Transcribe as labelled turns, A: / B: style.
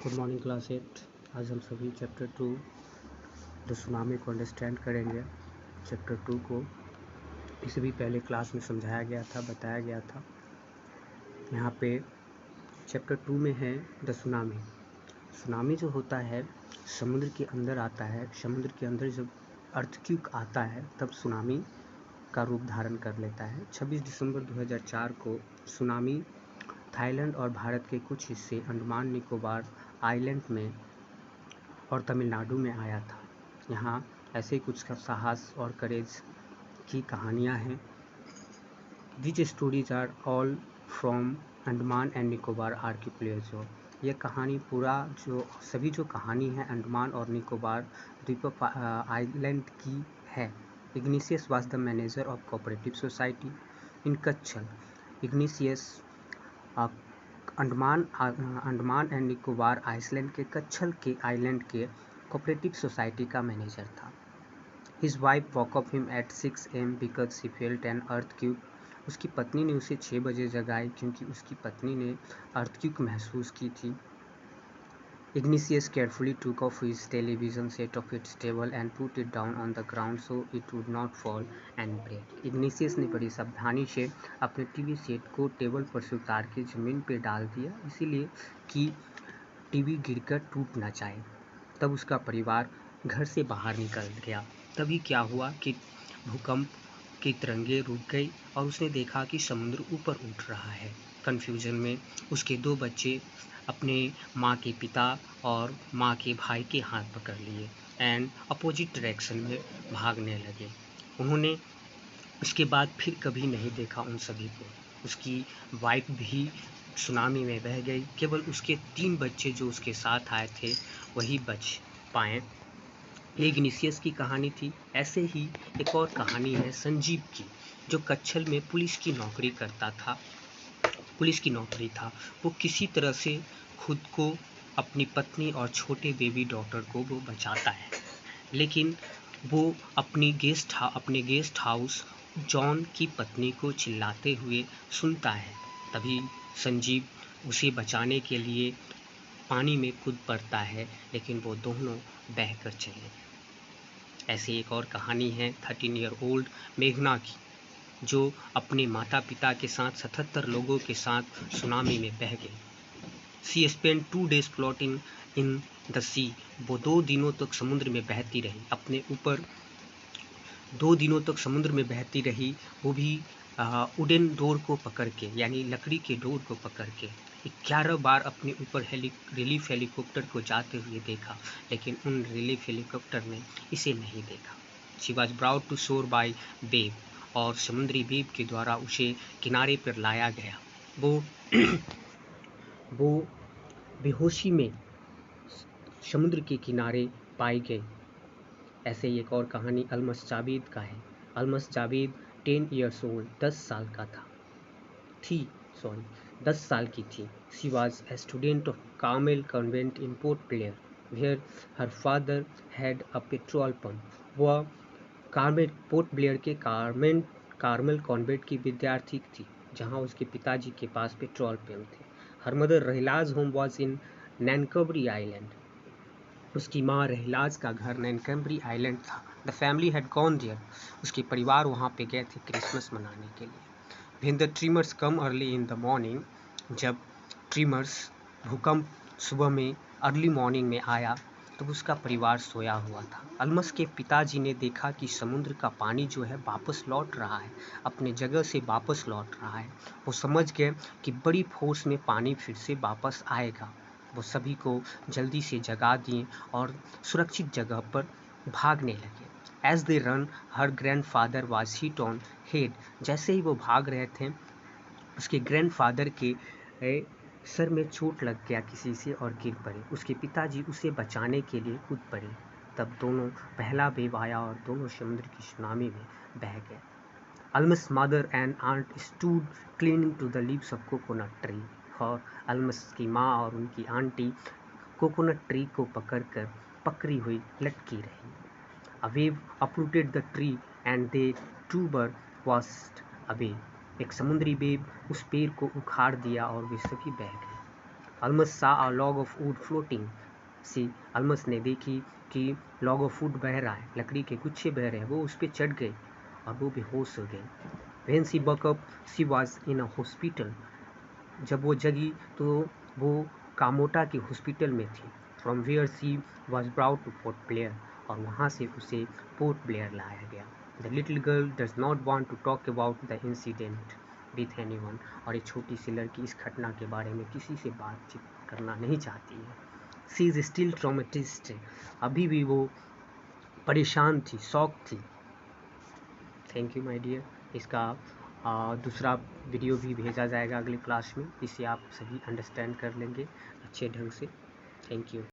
A: Good morning class 8। आज हम सभी चैप्टर 2 द सुनामी को अंडरस्टैंड करेंगे। चैप्टर 2 को इसे भी पहले क्लास में समझाया गया था, बताया गया था। यहाँ पे चैप्टर 2 में है द सुनामी। सुनामी जो होता है समुद्र के अंदर आता है। समुद्र के अंदर जब अर्थक्वेक आता है तब सुनामी का रूप धारण कर लेता है। 26 दिसंबर 2004 को सुनामी थाईलैंड और भारत के कुछ हिस्से अंडमान निकोबार आइलैंड में और तमिलनाडु में आया था। यहाँ ऐसे कुछ साहस और करेज की कहानियाँ हैं। These stories are all from Andaman and Nicobar archipelago. यह कहानी पूरा सभी कहानी है अंडमान और निकोबार द्वीप आइलैंड की है। Ignatius was the manager of cooperative society in Kachal. Ignatius Andaman and Nicobar island के कच्छल के आइलैंड के कोऑपरेटिव सोसाइटी का मैनेजर था। His wife woke up him at 6 am because she felt an earthquake। उसकी पत्नी ने उसे 6 बजे जगाई क्योंकि उसकी पत्नी ने अर्थक्वेक महसूस की थी। Ignatius carefully took off his television set off its table and put it down on the ground so it would not fall and break। Ignatius ने बड़ी सावधानी से अपने टीवी सेट को टेबल पर से उतार के ज़मीन पर डाल दिया, इसीलिए कि टीवी गिरकर टूट न जाए। तब उसका परिवार घर से बाहर निकल गया। तभी क्या हुआ कि भूकंप की तरंगें रुक गई और उसने देखा कि समुद्र ऊपर उठ रहा है। कन्फ्यूजन में उसके 2 बच्चे अपने माँ के पिता और माँ के भाई के हाथ पकड़ लिए एंड अपोजिट डायरेक्शन में भागने लगे। उन्होंने उसके बाद फिर कभी नहीं देखा उन सभी को। उसकी वाइफ भी सुनामी में बह गई। केवल उसके 3 बच्चे जो उसके साथ आए थे वही बच पाए। ये इग्निशियस की कहानी थी। ऐसे ही एक और कहानी है संजीव की, जो कच्छल में पुलिस की नौकरी था। वो किसी तरह से खुद को, अपनी पत्नी और छोटे बेबी डॉटर को वो बचाता है, लेकिन वो अपने गेस्ट हाउस जॉन की पत्नी को चिल्लाते हुए सुनता है। तभी संजीव उसे बचाने के लिए पानी में कूद पड़ता है, लेकिन वो दोनों बहकर चले। ऐसी एक और कहानी है 13 ईयर ओल्ड मेघना की, जो अपने माता पिता के साथ 77 लोगों के साथ सुनामी में बह गई। She spend 2 days floating in the sea. वो 2 दिनों तक समुद्र में बहती रही, अपने ऊपर 2 दिनों तक समुद्र में बहती रही, वो भी वुडन डोर को पकड़ के, यानी लकड़ी के डोर को पकड़ के। 11 बार अपने ऊपर रिलीफ हेलीकॉप्टर को जाते हुए देखा, लेकिन उन रिलीफ हेलीकॉप्टर ने इसे नहीं देखा। शी वॉज ब्राउट टू शोर बाय वेव, और समुद्री वेव के द्वारा उसे किनारे पर लाया गया। वो बेहोशी में समुद्र के किनारे पाई गई। ऐसे ही एक और कहानी अलमस जावेद का है। अलमस जावेद 10 years old 10 साल की थी। She was a student of Carmel Convent in Port Blair where her father had a petrol pump. वह पोर्ट ब्लेयर के कार्मेल कॉन्वेंट की विद्यार्थी थी, जहां उसके पिताजी के पास पेट्रोल पंप थे। Her mother Rahlaj home was in Nancowry island. उसकी माँ रहलाज का घर नैनकबरी आइलैंड था। The family had gone there. उसके परिवार वहाँ पे गए थे क्रिसमस मनाने के लिए। When the trimmers come early in the morning, जब ट्रिमर्स भूकंप सुबह में अर्ली मॉर्निंग में आया, तब उसका परिवार सोया हुआ था। अलमस के पिताजी ने देखा कि समुद्र का पानी जो है वापस लौट रहा है, अपने जगह से वापस लौट रहा है। वो समझ गए कि बड़ी फोर्स में पानी फिर से वापस आएगा। वो सभी को जल्दी से जगा दिए और सुरक्षित जगह पर भागने लगे। As they run her grandfather was hit on head. जैसे ही वो भाग रहे थे, उसके ग्रैंडफादर के सर में चोट लग गया किसी से और गिर पड़े। उसके पिताजी उसे बचाने के लिए कूद पड़े। तब पहला वेव आया और दोनों समुद्र की सुनामी में बह गए। Almas mother and aunt stood clinging to the leaves of coconut tree. और अलमस की माँ और उनकी आंटी कोकोनट ट्री को पकड़ी हुई लटकी रही। A wave uprooted the tree and they two were washed away। एक समुद्री वेव उस पेड़ को उखाड़ दिया और वे सभी बह गए। Almas saw a log of wood floating. अल्मस ने देखी कि लॉग ऑफ वुड बह रहा है, लकड़ी के गुच्छे बह रहे हैं। वो उस पर चढ़ गई और वो बेहोश हो गई। When she woke up, she was in a hospital. जब वो जगी तो वो कामोटा के हॉस्पिटल में थी। From where she was brought to Port Blair, और वहाँ से उसे पोर्ट ब्लेयर लाया गया। The little girl does not want to talk about the incident with anyone. और एक छोटी सी लड़की इस घटना के बारे में किसी से बातचीत करना नहीं चाहती है। She is still traumatized. अभी भी वो परेशान थी, शॉक थी। Thank you my dear. इसका दूसरा वीडियो भी भेजा जाएगा अगले क्लास में, जिसे आप सभी अंडरस्टैंड कर लेंगे अच्छे ढंग से। Thank you.